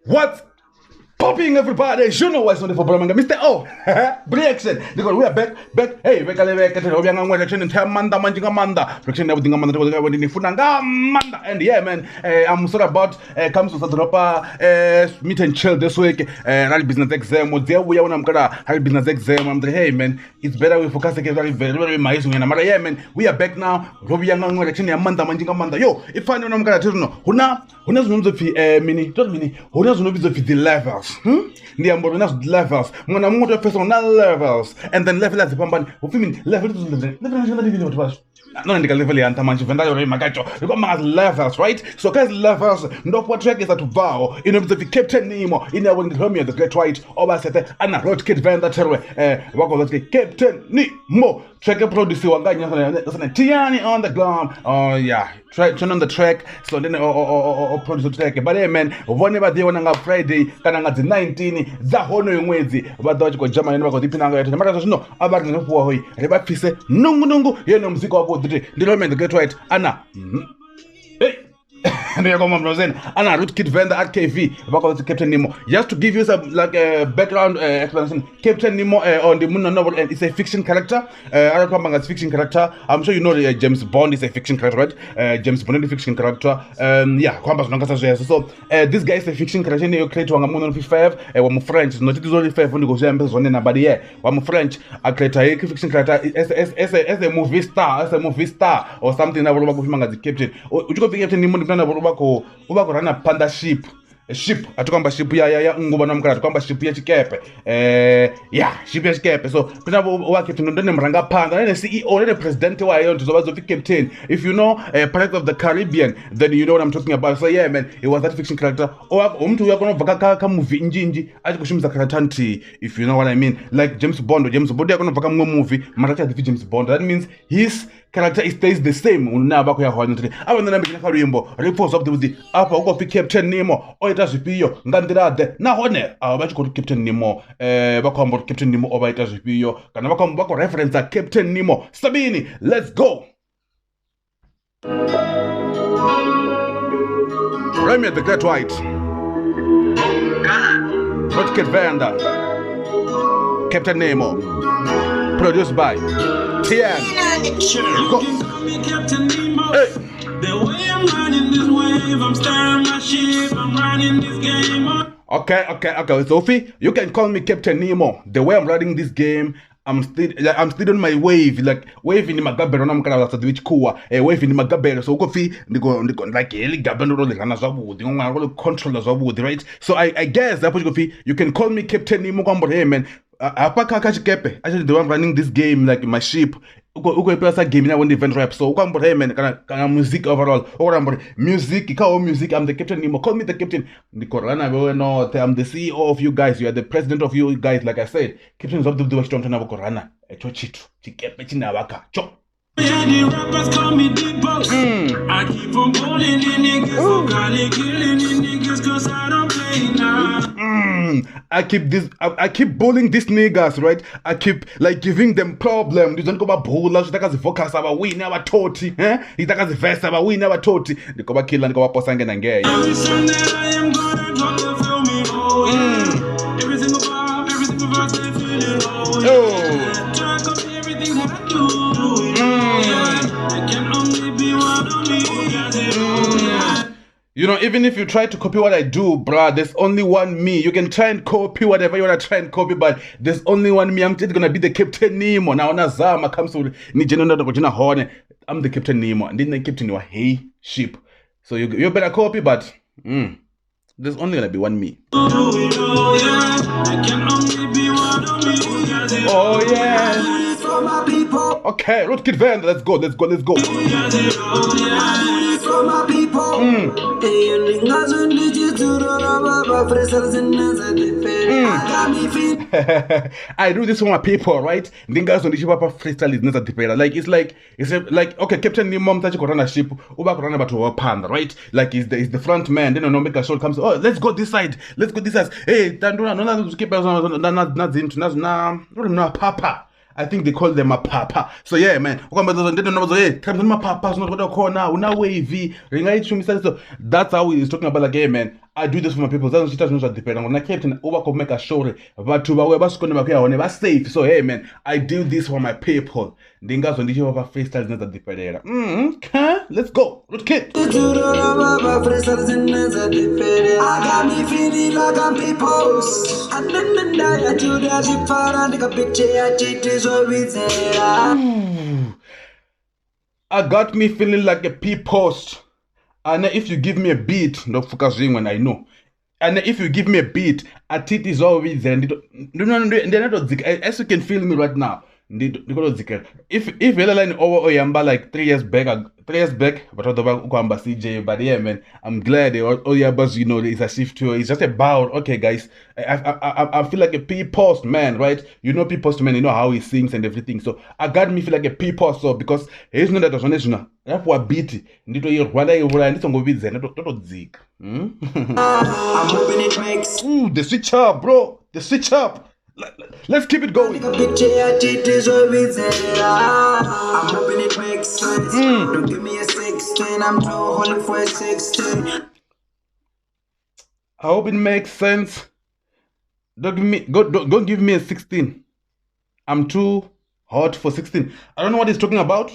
What's popping, everybody? You know what's not for Bromanga, Mr. Oh, reaction. Because we are back. Hey, we can back at the reaction and Manda Manjinga Manda. Reaction everything Amanda when in Funanga Manda. And yeah, man, I'm sorry about comes to Sadropa meet and chill this week. Rally business exam was there. We are on Rally business exam. I'm like, hey, man, it's better we focus again very nice. Yeah, man, we are back now. Robianga reaction Manda Manjinga Manda. Yo, if I know I'm gonna tell you, Huna's mini, don't mini, Huna's no the levels. The levels. When I'm more personal levels, and then level as the pump, level. No, in the level and Tamanchi Venda Magacho. You got my levels, right? So, guys, levels. No, what track is that to vow? You know, the Captain Nemo, in the Romeo ThaGreatwhite, over set, and I wrote Kid Venda Captain Nemo. Track a producer, TiaN on the ground. Oh, yeah. Turn on the track, so then produce the track. But hey, man, whenever they want to Friday, can I the 19, the whole new Wednesday, but Dodge go German and go deep in Angola. The matter no, about the Huawei, Reba Fise, Nungu, you know, music about the development, the great right, Anna. Hey. And you come on, Anna root Kid Venda at KV about the Captain Nemo. Just to give you some like background explanation, Captain Nemo on the Moon novel, and it's a fiction character. I don't come as fiction character. I'm sure you know James Bond is a fiction character, right? James Bond is a fiction character. Yeah, so this guy is a fiction character. You create one Moon 5. I'm French, not it is only 5 when you go to but yeah, I'm French. I create a fiction character as a movie star, or something that will work with the Captain. Would you go Captain Nemo? Ubako rana panda ship atukamba ship ya nguba namkara atukamba ship ya chikepe ship ya chikepe so pina wake tunondone mranga panda ne CEO ne president wa yon tuzobazo fi captain. If you know Pirates of the Caribbean, then you know what I'm talking about. So yeah, man, it was that fiction character umtu yakono vaka ka movie injinji aje kushimiza character, if you know what I mean, like James Bond yakono vaka movie maracha the James Bond. That means his character stays the same. Unaba ko ya hwana today abona nambikina karimbo reports of the apa uko fi Captain Nemo oita zipiyo ngandirade na hone abachi ko Captain Nemo bakombo Captain Nemo obaita zipiyo kana bakombo bako reference a Captain Nemo Sabini. Let's go. Romeo ThaGreatwhite, not Kid Venda, Captain Nemo, produced by TiaN. Hey. The way I'm running this wave, I'm starting my ship, I'm running this game. Okay, Sophie, you can call me Captain Nemo. The way I'm running this game, I'm still on my wave, like wave in my gabber, I'm gonna have which cool, a wave in my gabber, so coffee, they go like a gabber, the controllers of wood, right? So I guess that coffee, you can call me Captain Nemo, man. Actually, the one running this game, like my ship. Uko play game na when the event rap. So uko hey man, kana music overall. Or music, I'm the Captain Nemo. Call me the Captain. The Corona, no, I'm the CEO of you guys. You are the president of you guys. Like I said, Captains of the Washington na Corona. Chochitu, chikepe china waka. Chop. Yeah, the rappers call me Big Boss. I keep on bullying the niggas, so killing the niggas, cause I don't play now. I keep bullying these niggas, right? I keep like giving them problem. You don't go about bullies, you take focus about we never toti, you take as verse about we never toti. You go back kill and go up posang and gay. Every Sunday I am gonna drop the film me. Oh yeah. Every single bar, every single verse they feel it. Oh yeah. Track up everything that I do. You know, even if you try to copy what I do, bruh, there's only one me. You can try and copy whatever you want to try and copy, but there's only one me. I'm just gonna be the Captain Nemo. Now, Nazama comes to Horn. I'm the Captain Nemo, and then the Captain Nemo, hey, ship. So you better copy, but there's only gonna be one me. Oh yeah. Okay, road Kid Venda, let's go. I do this for my people, right? Niggas on the ship freestyle is not a debate. Like it's like okay, Captain Nemo touch corona ship, Uba corona but to panda, right? Like is the front man, then no make a shot comes. Oh, let's go this side. Hey, Tandura, no keep us not papa. I think they call them a papa. So yeah, man. That's how he's talking about the game, man. I do this for my people. That's what knows at the pen. When I kept in over make a story about two hours, going to make never safe. So hey man, I do this for my people. Dingas when you have a face that's not at the pen. Let's go. Let's kid. I got me feeling like I'm people's. And then I do that shit for a picture. I did this always. I got me feeling like a pea-post. And if you give me a beat, no focusing when I know. And if you give me a beat, a tit is always there. As you can feel me right now. If line over Oyamba like 3 years back, but CJ, but yeah, man, I'm glad Oyabas, you know, it's a shift to it's just about okay, guys. I feel like a P-post man, right? You know, P-post man, you know how he sings and everything. So I got me feel like a P-post, so because he's not that was not that's what beat ndito irwanda irwanda ndisongovidza totodzik. I'm hoping it makes The switch up, bro. The switch up. Let's keep it going. I'm hoping it makes sense. Don't give me a 16. I'm too holy for a 16. I hope it makes sense. Don't give me a 16. I'm too hot for 16. I don't know what he's talking about.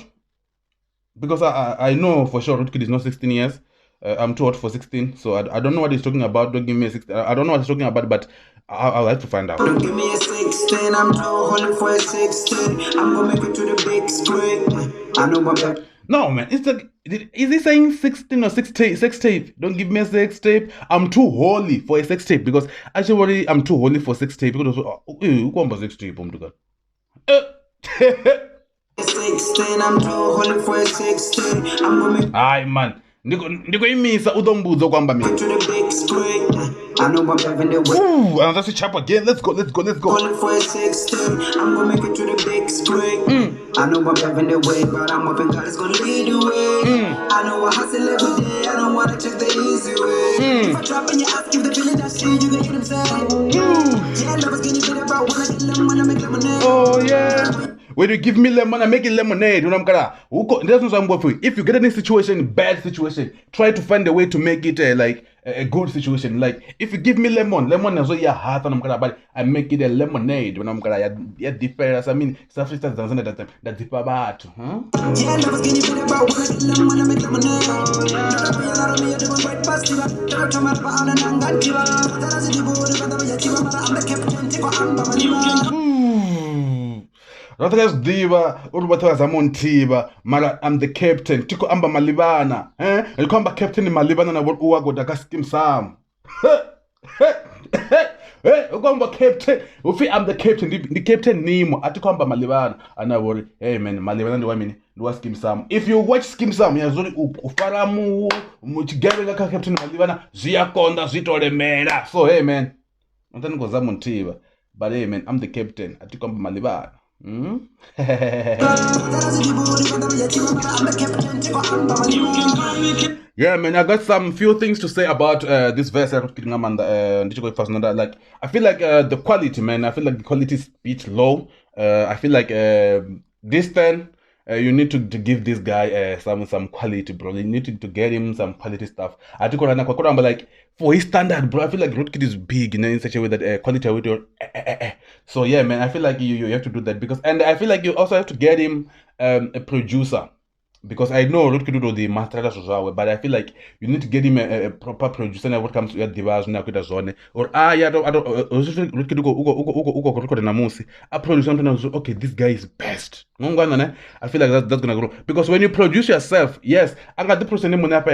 Because I know for sure Rootkid is not 16 years. I'm too hot for 16. So I don't know what he's talking about. Don't give me a 16. I don't know what he's talking about, but I'll have to find out. Don't give me a 16. I'm too holy for a 16. I'm gonna make it to the big screen. I know my back. No, man. It's like, is he saying 16 or 6 tape? Don't give me a 6 tape. I'm too holy for a 6 tape because actually I'm too holy for 6 tape because 6 tape. 16, I'm too holy for a 16. I'm gonna make Aye, man. Ndikoimisa udombuzo kwamba it to the big screen. I know I'm having the way. Ooh, and that's a chap again. Let's go. Holy for a 16. I'm gonna make it to the big screen. I know I'm having the way, but I'm hoping God is gonna lead the way. I know I hustle every day. I don't wanna take the easy way. If I drop and you ask if the feeling that shit, you can hear them say. Yeah, lovers getting better about when I get them when I make lemonade. Oh yeah. When you give me lemon, I make it lemonade. If you get in a situation, bad situation, try to find a way to make it like a good situation. Like if you give me lemon is all your heart and but I make it a lemonade when I'm gonna different. I mean, South Africa doesn't that deeper about. Yeah, lovers getting better about when I get them when I make lemonade. Rather diva urubatwa zamontiba mara I'm the captain tiko amba malibana elikhomba captain malibana na uwagoda ka scheme sam ukomba captain ufi I'm the captain the captain Nemo atikhomba malibana anabori hey man malibana ndiwamini ndiwa scheme sam. If you watch scheme sam yazori ufaramu muchigebe ka captain malibana ziyakonda zitolemela. So hey man ngithanda ngozamontiba but hey man I'm the captain atikhomba malibana. Yeah, man, I got some few things to say about this verse. Like, I feel like the quality, man. I feel like the quality is a bit low. I feel like this time you need to give this guy some quality, bro. You need to get him some quality stuff. I think like for his standard, bro. I feel like Rootkid is big in such a way that quality with So yeah, man. I feel like you have to do that because, and I feel like you also have to get him a producer. Because I know Rootkid do the master but I feel like you need to get him a proper producer when it comes to your device na zone or Rootkid go namusi a producer okay, this guy is best. I feel like that's gonna grow because when you produce yourself, yes, I got the person name what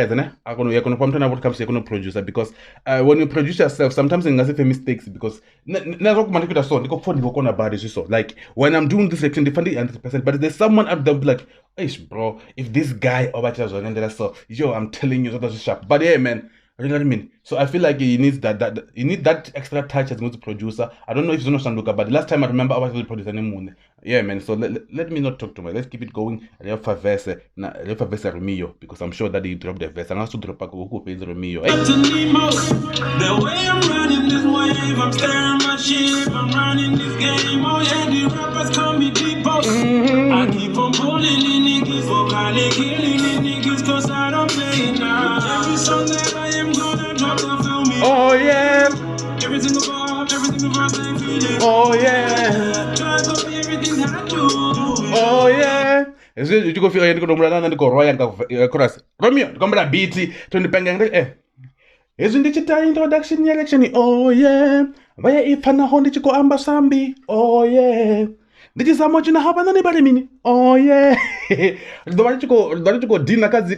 comes to producer because when you produce yourself, sometimes you have mistakes because like when I'm doing this section, differently 100%, but there's someone out there like, hey, bro, if this guy over so yo, I'm telling you that's sharp. But yeah, man, you know what I mean? So I feel like he needs that you need that extra touch as a producer. I don't know if it's not Sanduka, but the last time I remember I was the producer Nemo. Yeah, man. So let me not talk too much. Let's keep it going. Verse Romeo because I'm sure that he dropped the verse and also drop a who pays Romeo. Nemo, the way I'm running this wave, I'm staring my ship, I'm running this game. Oh yeah, the rappers call me deep boss. I keep on pulling in niggas, vocally killing in niggas, cause I don't play it now. Every song that I am gonna drop, they'll feel me Oh yeah. Oh yeah. You go feel you go mrana ndiko roya nga chorus. Romeo, komba beat tondipanga isn't it a introduction election? Oh yeah. Vaya ifana hondi chiko amba sambi. Oh yeah. This is how much in a happen anybody mini. Oh yeah. The go dinner kazi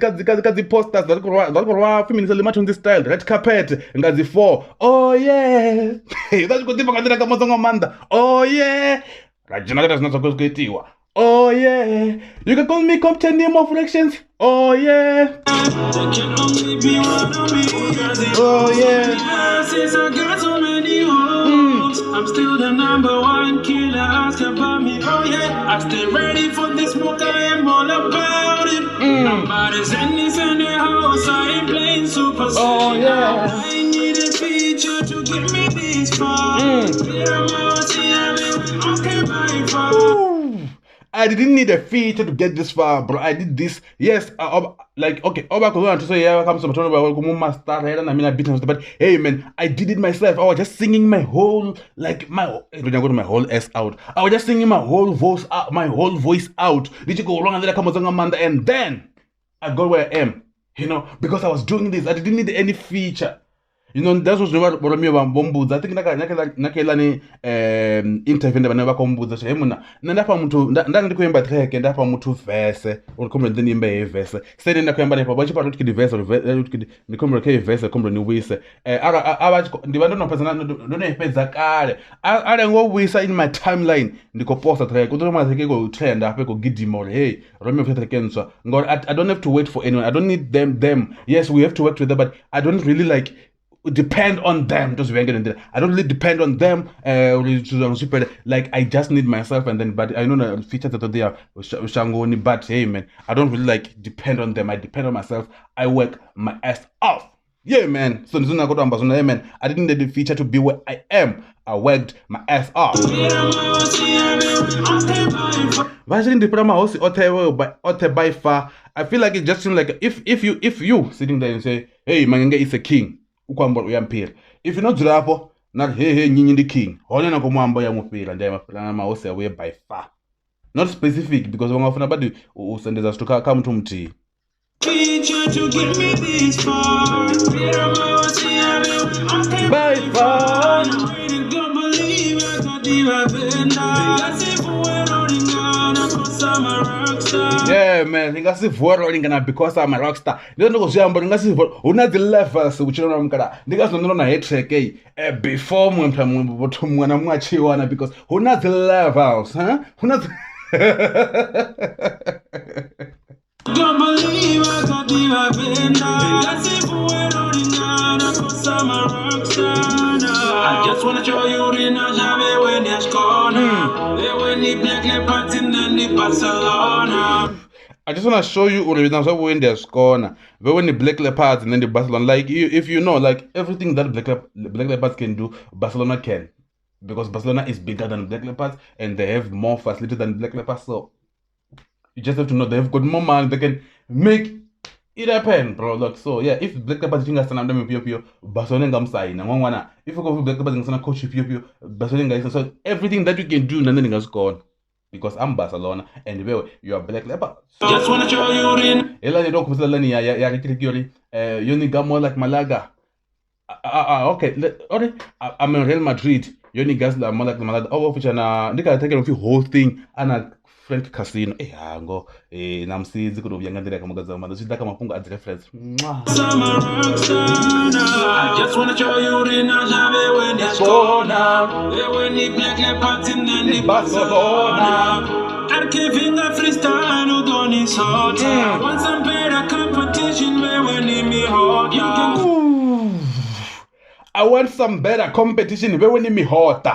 posters that go feminist element on this style. Red carpet ngazi 4. Oh yeah. That's go dipa kandira kama songa manda. Oh yeah. Rajina that's not supposed to get. Oh yeah. You can call me Captain Nemo of Elections. Oh yeah. Oh yeah. I'm still the #1 killer. Ask about me. Oh yeah. I stay ready for this smoke. I am all about it. Nobody's in the house. I ain't playing super. Oh yeah. I need a feature to get me this far. I didn't need a feature to get this far, bro. I did this. Yes, like okay. Oba to say yeah, come some but hey man, I did it myself. I was just singing my whole my whole S out. I was just singing my whole voice out. Did you go wrong and then I got where I am, you know, because I was doing this. I didn't need any feature. You know, that was what Romeo Bombus. I think nakelani interview never combuza shemuna. Ndapa mtu ndandi kwemba treke ndapa mtu verse or come ndani imbe verse. Sede ndakwemba nepa bachi paruti ki verse ni komro ke verse komro ni wise. Aba ndibando no pesa no pesa kale. Ara ngo wisa in my timeline ndiko posta treke. Kuto ma treke go trend ape go gidi more. Hey, Romeo treke nso. God, I don't have to wait for anyone. I don't need them. Yes, we have to work together, but I don't really like depend on them. Just I don't really depend on them. Like I just need myself, and then but I know the features that they are shangoni. But hey man, I don't really like depend on them. I depend on myself. I work my ass off. Yeah man. So I go to Amazon. Hey man, I didn't need the feature to be where I am. I worked my ass off. By far, I feel like it just seems like if you sitting there and say, hey Mangenge is a king. If you not drapo, not hey nyinyi the king. Holy na kumwamba ya mupira ndia mapilana maose away by far. Not specific because when wafuna badi usendeza stuka kama mtu mti. By far. Yeah man, ngasivuora lingana because I'm a rockstar. Ndino kuziyamba ngasivuora una the levels uchina mkada. Ndikazo na hate track before mtu mwana mwachiwana because una the levels, huh? Una don't believe I got the Venda. I just wanna show you the Najave when there's corner. When the black leopards in the Barcelona. I just wanna show you when there's corner. When the black leopards and then the Barcelona. Like if you know, like everything that black leopards can do, Barcelona can. Because Barcelona is bigger than black leopards and they have more facilities than black leopards. So you just have to know they've got more money, they can make it happen, bro. Look, so yeah, if black leopards think stand them pio Barcelona ngam sign ngwana. If you go black leopards ngana coach pio Barcelona guys, so everything that you can do nothing has gone. Because I'm Barcelona and you are black leopard. Just wanna show you in. Ela ni doko kusala ni ya rikiri yoni gamo like Malaga. Okay, I'm in Real Madrid. Yoni guys like Malaga. Oh, which na ndika take of the whole thing and Frank Casino yango namsizi kuno byangandira kamugaza manda sitaka mapunga as reference. I just wanna show you in Najave when there's corner. When the black leopards in the Barcelona. I'm giving a freestyle who don't is hot. Want some better competition when me hot. I want some better competition when me hot.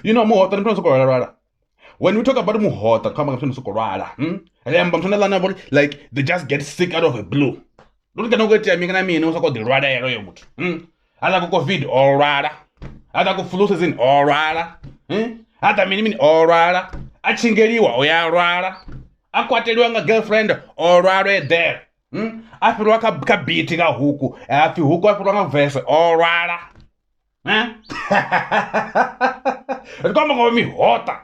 You know more than when we talk about muhota, come on, like they just get sick out of a blue. Don't get no good time, I mean, also called the rada area. I like COVID or rada. I like flusses in or rada. I mean or rada. I chingeriwa or ya rada. I quite a girlfriend or rada there. afirwa ka beat ka huku afi huku afirwa ka verse orala koma ngo mi hota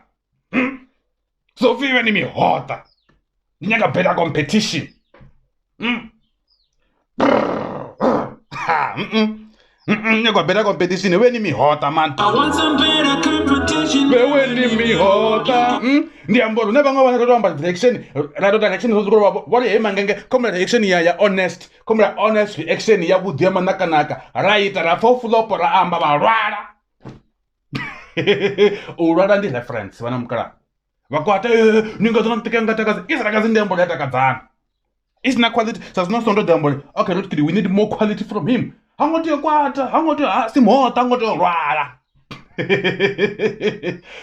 so fiwe ni mi hota nyaka better competition nyaka better competition when mi hota man I want some better competition. when mi hota ndiambolo neba ngoba ngotamba direction radio direction zozikuba bole emangenge komla direction ya honest komla honest reaction ya budema nakanaka right ra flop ra amba balwala urara ndi reference wana mukala vakwata ninga zona mtekanga takazi isirakazi ndembolo yatakadzana isina quality sasino sondo dembolo okay not we need more quality from him hangoti kwata hangoti simhota hangoti rwala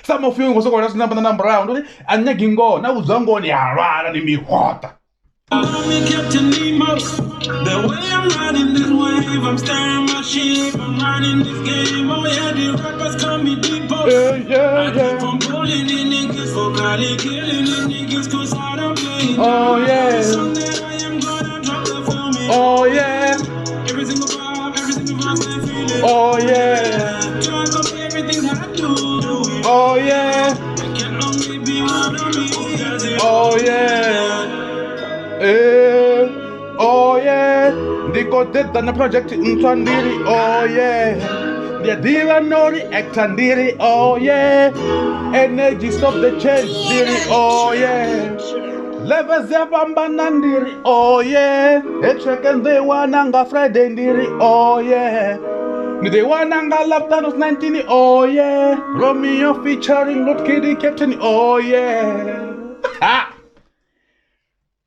some of you ngosokola sinamba number round anyagingo na uzongoni yarwala ni mihota Captain Nemo. The way I'm riding this wave, I'm steering my ship, I'm running this game. Oh yeah, the rappers call me Depot. I keep on pulling in niggas, vocally killing the niggas, cause I don't play. Oh yeah. Someday I am gonna drop the film. Oh yeah. Every single vibe, they feel it. Oh yeah. Try to copy everything that I do. Oh yeah. It can only be one of me. Oh yeah. Oh yeah, Diko did the project in Tandiri, oh yeah. The diva no react Tandiri, oh yeah. Energy stop the change, diri, oh yeah. Levels Nandiri, oh yeah. A second they wananga Friday, diri, oh yeah. They wananga Laptanos 19, oh yeah. Romeo featuring Not Kitty Captain, oh yeah. Ha!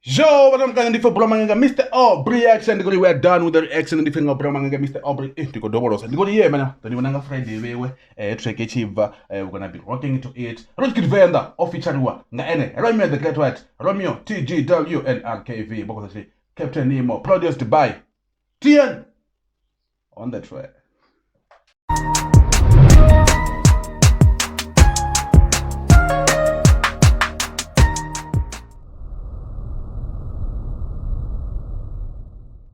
Yo, but I'm going to do Mr. Aubrey reaction. We're done with the reaction and the thing of Mr. Aubrey. If you go to the year, man, the new Friday, track we're gonna be rocking into it. Venda, official Romeo ThaGreatwhite, Romeo TGWNRKV, Captain Nemo, produced by TiaN on the track.